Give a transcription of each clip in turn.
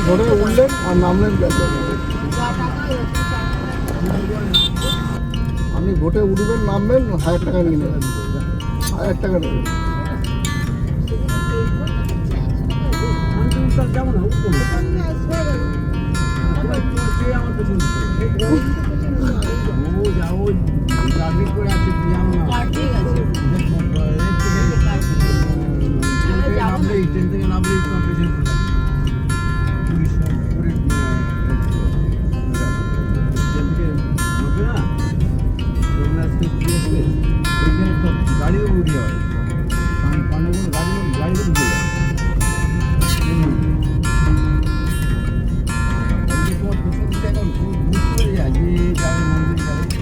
ধরে উঠলেন আর নামলেন। আপনি ভোটে উঠবেন, নামবেন, 1000 টাকা নিয়ে নেবেন, 1000 টাকা নেবেন। গাড়িও উঠে হয়, গাড়ি উঠে যায়। এখন বুঝতে পেরে যায় যে যাবে মন্দির যাবে।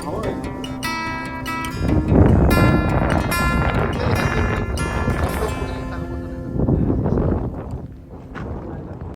How